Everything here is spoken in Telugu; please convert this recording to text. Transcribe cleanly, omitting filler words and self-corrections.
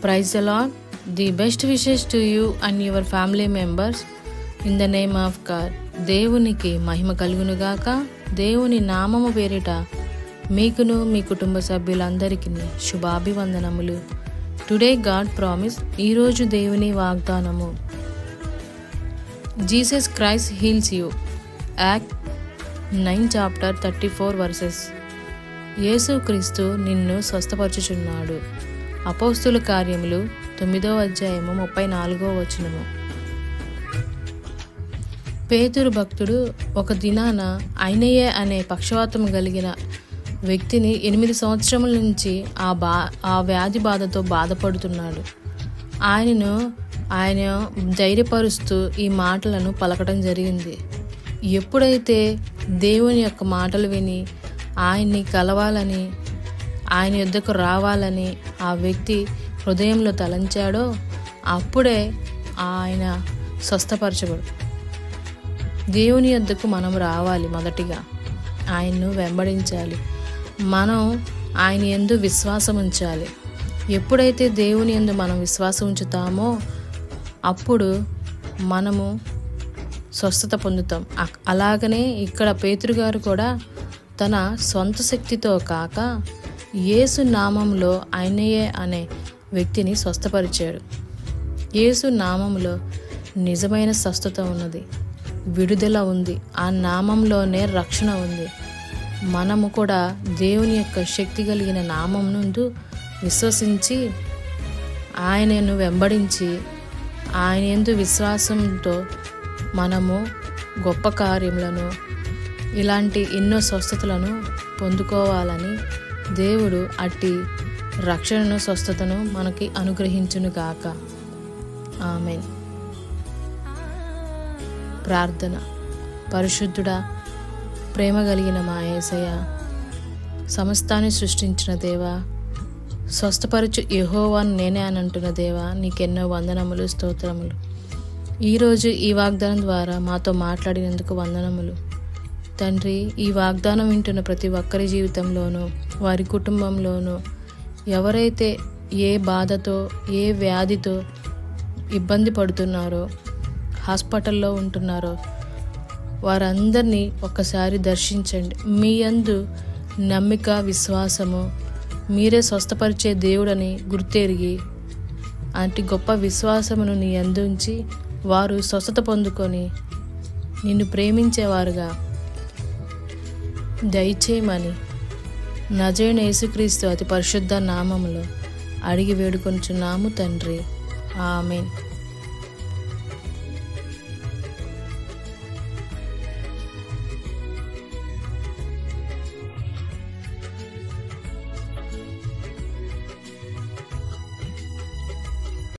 Praise the Lord. The best wishes to you and your family members in the name of God. దేవునికి మహిమ కలుగునుగాక. దేవుని నామము పేరిట మీకును మీ కుటుంబ సభ్యులందరికీ శుభాభివందనములు. Today God promise. ఈరోజు దేవుని వాగ్దానము. Jesus Christ heals you. Act 9 chapter 34 verses. యేసు క్రీస్తు నిన్ను స్వస్థపరచుచున్నాడు. అపోస్తుల కార్యములు 9వ అధ్యాయము 34వ వచనము. పేతురు భక్తుడు ఒక దినాన ఐనయే అనే పక్షవాతం కలిగిన వ్యక్తిని 8 సంవత్సరముల నుంచి ఆ వ్యాధి బాధతో బాధపడుతున్నాడు. ఆయన ధైర్యపరుస్తూ ఈ మాటలను పలకడం జరిగింది. ఎప్పుడైతే దేవుని యొక్క మాటలు విని ఆయన్ని కలవాలని, ఆయన యొద్దకు రావాలని ఆ వ్యక్తి హృదయంలో తలంచాడో అప్పుడే ఆయన స్వస్థపరచబడు. దేవుని యొద్దకు మనం రావాలి. మొదటిగా ఆయన్ను వెంబడించాలి. మనం ఆయన యందు విశ్వాసం ఉంచాలి. ఎప్పుడైతే దేవుని యందు మనం విశ్వాసం ఉంచుతామో అప్పుడు మనము స్వస్థత పొందుతాం. అలాగనే ఇక్కడ పేతురు గారు కూడా తన సొంత శక్తితో కాక యేసు నామంలో ఐనయే అనే వ్యక్తిని స్వస్థపరిచాడు. యేసు నామంలో నిజమైన స్వస్థత ఉన్నది, విడుదల ఉంది. ఆ నామంలోనే రక్షణ ఉంది. మనము కూడా దేవుని యొక్క శక్తి కలిగిన నామం నందు విశ్వసించి ఆయనను వెంబడించి ఆయన యందు విశ్వాసంతో మనము గొప్ప కార్యములను, ఇలాంటి ఎన్నో స్వస్థతలను పొందుకోవాలని దేవుడు అట్టి రక్షణను, స్వస్థతను మనకి అనుగ్రహించునుగాక. ఆమేన్. ప్రార్థన. పరిశుద్ధుడా, ప్రేమ కలిగిన మా యేసయ్య, సమస్తాన్ని సృష్టించిన దేవా, స్వస్థపరచు యెహోవాను నేనే అని అంటున్న దేవా, నీకెన్నో వందనములు, స్తోత్రములు. ఈరోజు ఈ వాగ్దానం ద్వారా మాతో మాట్లాడినందుకు వందనములు తండ్రి. ఈ వాగ్దానం వింటున్న ప్రతి ఒక్కరి జీవితంలోనూ, వారి కుటుంబంలోనూ ఎవరైతే ఏ బాధతో, ఏ వ్యాధితో ఇబ్బంది పడుతున్నారో, హాస్పిటల్లో ఉంటున్నారో వారందరినీ ఒక్కసారి దర్శించండి. మీ యందు నమ్మిక, విశ్వాసము, మీరే స్వస్థపరిచే దేవుడని గుర్తెరిగి అట్టి గొప్ప విశ్వాసమును నీ యందు ఉంచి వారు స్వస్థత పొందుకొని నిన్ను ప్రేమించేవారుగా దయచేయమని నజరేయుడైన యేసుక్రీస్తు అతి పరిశుద్ధ నామములో అడిగి వేడుకొనుచున్నాము తండ్రి. ఆమేన్.